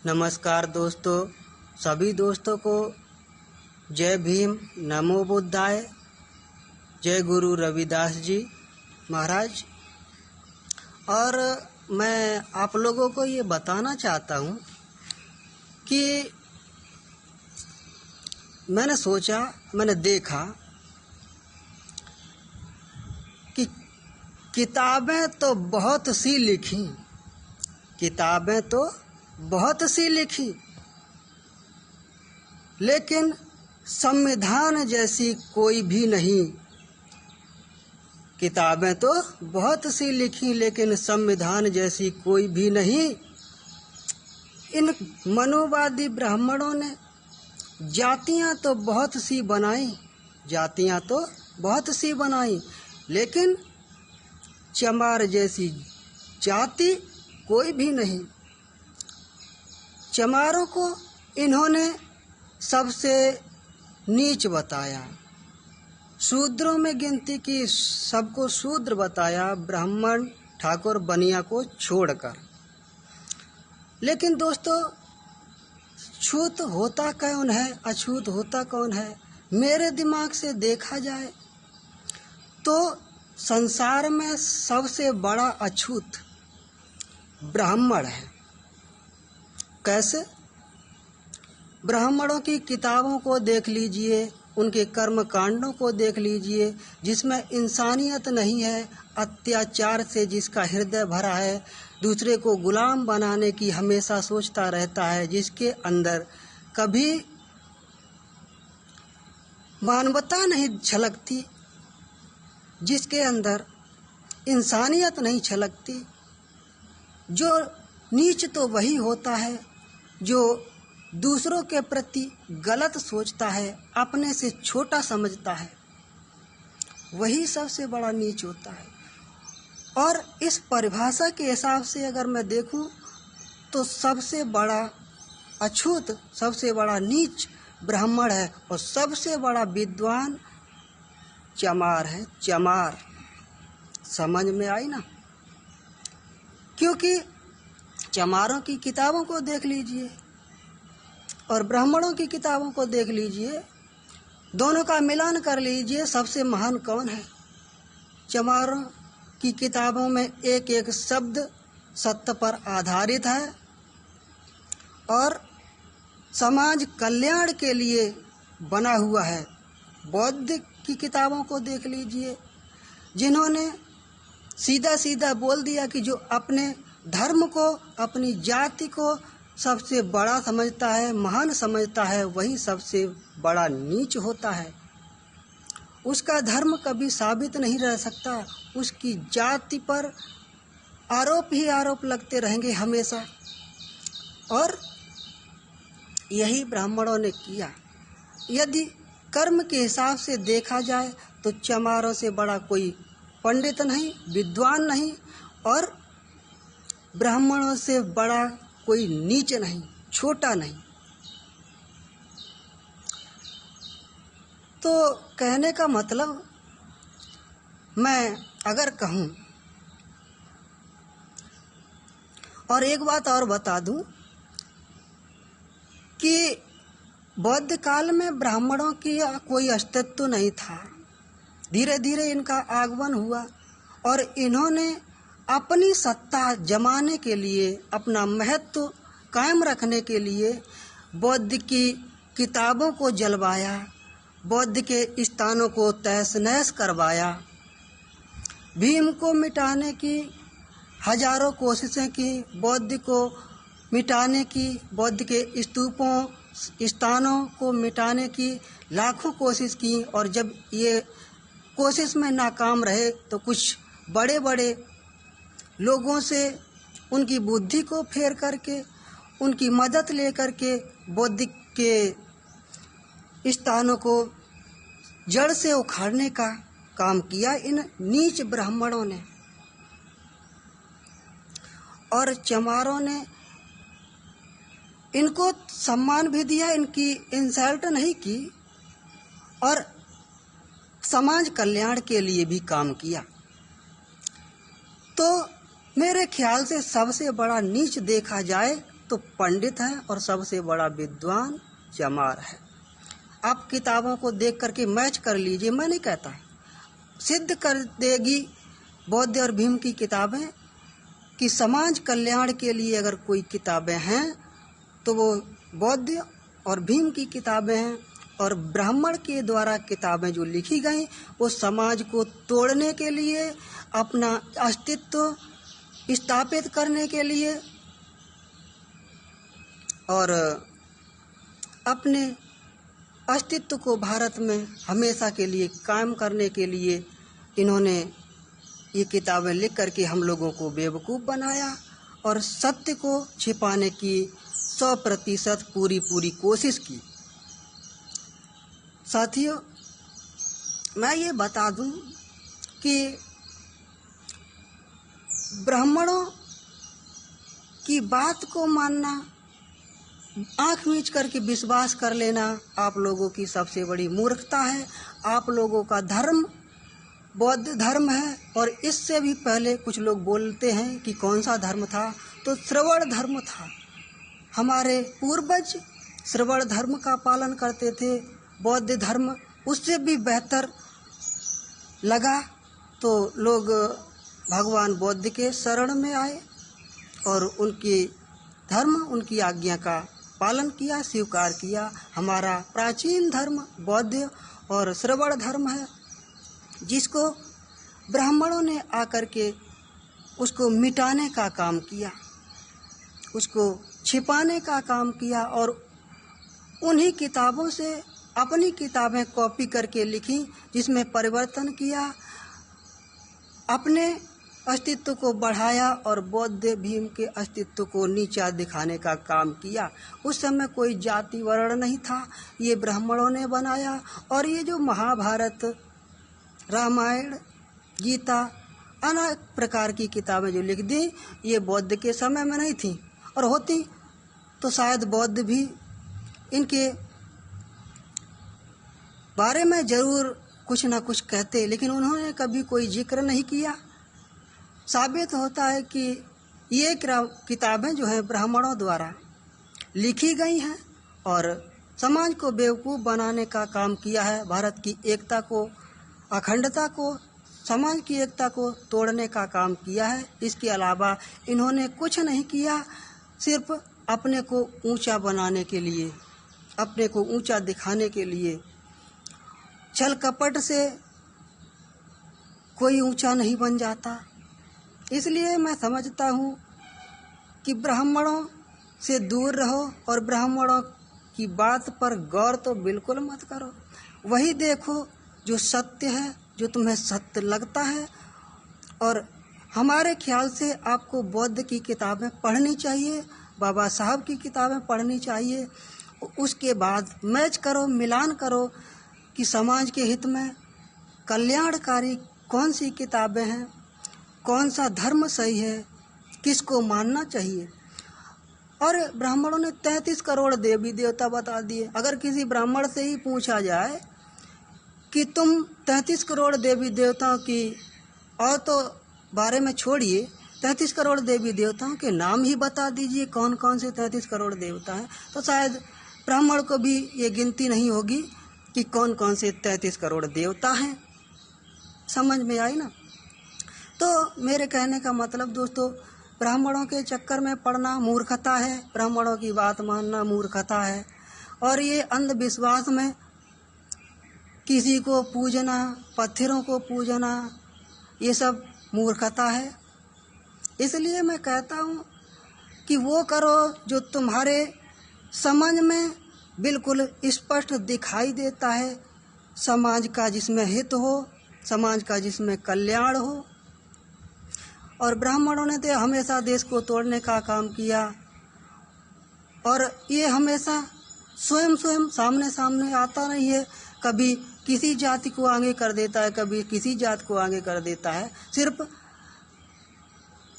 नमस्कार दोस्तों, सभी दोस्तों को जय भीम, नमो बुद्धाय, जय गुरु रविदास जी महाराज। और मैं आप लोगों को ये बताना चाहता हूँ कि मैंने देखा कि किताबें तो बहुत सी लिखी, लेकिन संविधान जैसी कोई भी नहीं। किताबें तो बहुत सी लिखी, लेकिन संविधान जैसी कोई भी नहीं। इन मनोवादी ब्राह्मणों ने जातियां तो बहुत सी बनाई, लेकिन चमार जैसी जाति कोई भी नहीं। चमारों को इन्होंने सबसे नीच बताया, शूद्रों में गिनती की, सबको शूद्र बताया, ब्राह्मण ठाकुर बनिया को छोड़कर। लेकिन दोस्तों, छूत होता कौन है, अछूत होता कौन है? मेरे दिमाग से देखा जाए तो संसार में सबसे बड़ा अछूत ब्राह्मण है। कैसे? ब्राह्मणों की किताबों को देख लीजिए, उनके कर्म कांडों को देख लीजिए, जिसमें इंसानियत नहीं है, अत्याचार से जिसका हृदय भरा है, दूसरे को गुलाम बनाने की हमेशा सोचता रहता है, जिसके अंदर कभी मानवता नहीं छलकती, जिसके अंदर इंसानियत नहीं छलकती। जो नीच तो वही होता है जो दूसरों के प्रति गलत सोचता है, अपने से छोटा समझता है, वही सबसे बड़ा नीच होता है। और इस परिभाषा के हिसाब से अगर मैं देखूं तो सबसे बड़ा अछूत, सबसे बड़ा नीच ब्राह्मण है, और सबसे बड़ा विद्वान चमार है। चमार समझ में आई ना? क्योंकि चमारों की किताबों को देख लीजिए और ब्राह्मणों की किताबों को देख लीजिए, दोनों का मिलान कर लीजिए, सबसे महान कौन है? चमारों की किताबों में एक एक शब्द सत्य पर आधारित है और समाज कल्याण के लिए बना हुआ है। बौद्ध की किताबों को देख लीजिए, जिन्होंने सीधा सीधा बोल दिया कि जो अपने धर्म को, अपनी जाति को सबसे बड़ा समझता है, महान समझता है, वही सबसे बड़ा नीच होता है। उसका धर्म कभी साबित नहीं रह सकता, उसकी जाति पर आरोप ही आरोप लगते रहेंगे हमेशा। और यही ब्राह्मणों ने किया। यदि कर्म के हिसाब से देखा जाए तो चमारों से बड़ा कोई पंडित नहीं, विद्वान नहीं, और ब्राह्मणों से बड़ा कोई नीच नहीं, छोटा नहीं। तो कहने का मतलब, मैं अगर कहूँ, और एक बात और बता दूं कि बौद्ध काल में ब्राह्मणों की कोई अस्तित्व नहीं था। धीरे धीरे इनका आगमन हुआ और इन्होंने अपनी सत्ता जमाने के लिए, अपना महत्व कायम रखने के लिए बौद्ध की किताबों को जलवाया, बौद्ध के स्थानों को तहस नहस करवाया, भीम को मिटाने की हजारों कोशिशें की, बौद्ध को मिटाने की, बौद्ध के स्तूपों, स्थानों को मिटाने की लाखों कोशिश की। और जब ये कोशिश में नाकाम रहे तो कुछ बड़े बड़े लोगों से उनकी बुद्धि को फेर करके, उनकी मदद लेकर के बौद्ध के स्थानों को जड़ से उखाड़ने का काम किया इन नीच ब्राह्मणों ने। और चमारों ने इनको सम्मान भी दिया, इनकी इंसल्ट नहीं की, और समाज कल्याण के लिए भी काम किया। तो मेरे ख्याल से सबसे बड़ा नीच देखा जाए तो पंडित है और सबसे बड़ा विद्वान चमार है। आप किताबों को देख करके मैच कर लीजिए, मैं नहीं कहता, सिद्ध कर देगी बौद्ध और भीम की किताबें कि समाज कल्याण के लिए अगर कोई किताबें हैं तो वो बौद्ध और भीम की किताबें हैं। और ब्राह्मण के द्वारा किताबें जो लिखी गई वो समाज को तोड़ने के लिए, अपना अस्तित्व स्थापित करने के लिए और अपने अस्तित्व को भारत में हमेशा के लिए कायम करने के लिए इन्होंने ये किताबें लिख करके हम लोगों को बेवकूफ़ बनाया और सत्य को छिपाने की 100% पूरी कोशिश की। साथियों, मैं ये बता दूं कि ब्राह्मणों की बात को मानना, आँख मीच करके विश्वास कर लेना आप लोगों की सबसे बड़ी मूर्खता है। आप लोगों का धर्म बौद्ध धर्म है और इससे भी पहले कुछ लोग बोलते हैं कि कौन सा धर्म था, तो श्रवण धर्म था। हमारे पूर्वज श्रवण धर्म का पालन करते थे। बौद्ध धर्म उससे भी बेहतर लगा तो लोग भगवान बौद्ध के शरण में आए और उनकी धर्म, उनकी आज्ञा का पालन किया, स्वीकार किया। हमारा प्राचीन धर्म बौद्ध और श्रवण धर्म है, जिसको ब्राह्मणों ने आकर के उसको मिटाने का काम किया, उसको छिपाने का काम किया और उन्हीं किताबों से अपनी किताबें कॉपी करके लिखी, जिसमें परिवर्तन किया, अपने अस्तित्व को बढ़ाया और बौद्ध भीम के अस्तित्व को नीचा दिखाने का काम किया। उस समय कोई जाति वर्ण नहीं था, ये ब्राह्मणों ने बनाया। और ये जो महाभारत, रामायण, गीता, अनेक प्रकार की किताबें जो लिख दी, ये बौद्ध के समय में नहीं थी, और होती तो शायद बौद्ध भी इनके बारे में ज़रूर कुछ ना कुछ कहते, लेकिन उन्होंने कभी कोई जिक्र नहीं किया। साबित होता है कि ये किताबें जो हैं ब्राह्मणों द्वारा लिखी गई हैं और समाज को बेवकूफ़ बनाने का काम किया है। भारत की एकता को, अखंडता को, समाज की एकता को तोड़ने का काम किया है। इसके अलावा इन्होंने कुछ नहीं किया, सिर्फ अपने को ऊंचा बनाने के लिए, अपने को ऊंचा दिखाने के लिए। छल कपट से कोई ऊंचा नहीं बन जाता। इसलिए मैं समझता हूँ कि ब्राह्मणों से दूर रहो और ब्राह्मणों की बात पर गौर तो बिल्कुल मत करो। वही देखो जो सत्य है, जो तुम्हें सत्य लगता है। और हमारे ख्याल से आपको बौद्ध की किताबें पढ़नी चाहिए, बाबा साहब की किताबें पढ़नी चाहिए। उसके बाद मैच करो, मिलान करो कि समाज के हित में कल्याणकारी कौन सी किताबें हैं, कौन सा धर्म सही है, किसको मानना चाहिए। और ब्राह्मणों ने 33 करोड़ देवी देवता बता दिए। अगर किसी ब्राह्मण से ही पूछा जाए कि तुम 33 करोड़ देवी देवताओं की और तो बारे में छोड़िए, 33 करोड़ देवी देवताओं के नाम ही बता दीजिए, कौन कौन से 33 करोड़ देवता हैं, तो शायद ब्राह्मण को भी ये गिनती नहीं होगी कि कौन कौन से 33 करोड़ देवता हैं। समझ में आई ना? तो मेरे कहने का मतलब दोस्तों, ब्राह्मणों के चक्कर में पड़ना मूर्खता है, ब्राह्मणों की बात मानना मूर्खता है। और ये अंधविश्वास में किसी को पूजना, पत्थरों को पूजना, ये सब मूर्खता है। इसलिए मैं कहता हूँ कि वो करो जो तुम्हारे समझ में बिल्कुल स्पष्ट दिखाई देता है, समाज का जिसमें हित हो, समाज का जिसमें कल्याण हो। और ब्राह्मणों ने तो हमेशा देश को तोड़ने का काम किया और ये हमेशा स्वयं सामने आता नहीं है। कभी किसी जाति को आगे कर देता है, कभी किसी जात को आगे कर देता है। सिर्फ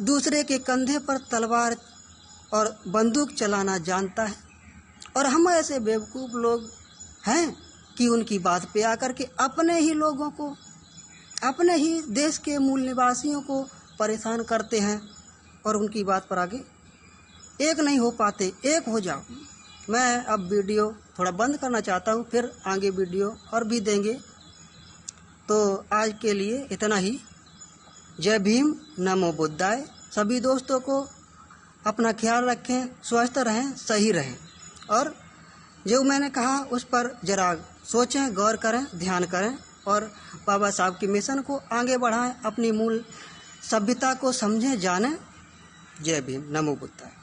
दूसरे के कंधे पर तलवार और बंदूक चलाना जानता है। और हम ऐसे बेवकूफ़ लोग हैं कि उनकी बात पे आकर के अपने ही लोगों को, अपने ही देश के मूल निवासियों को परेशान करते हैं और उनकी बात पर आगे एक नहीं हो पाते, एक हो जाओ। मैं अब वीडियो थोड़ा बंद करना चाहता हूँ, फिर आगे वीडियो और भी देंगे। तो आज के लिए इतना ही। जय भीम, नमो बुद्धाय। सभी दोस्तों को अपना ख्याल रखें, स्वस्थ रहें, सही रहें, और जो मैंने कहा उस पर जरा सोचें, गौर करें, ध्यान करें, और बाबा साहब की मिशन को आगे बढ़ाएं, अपनी मूल सभ्यता को समझें, जानें। जय भीम, नमो बुद्धाय।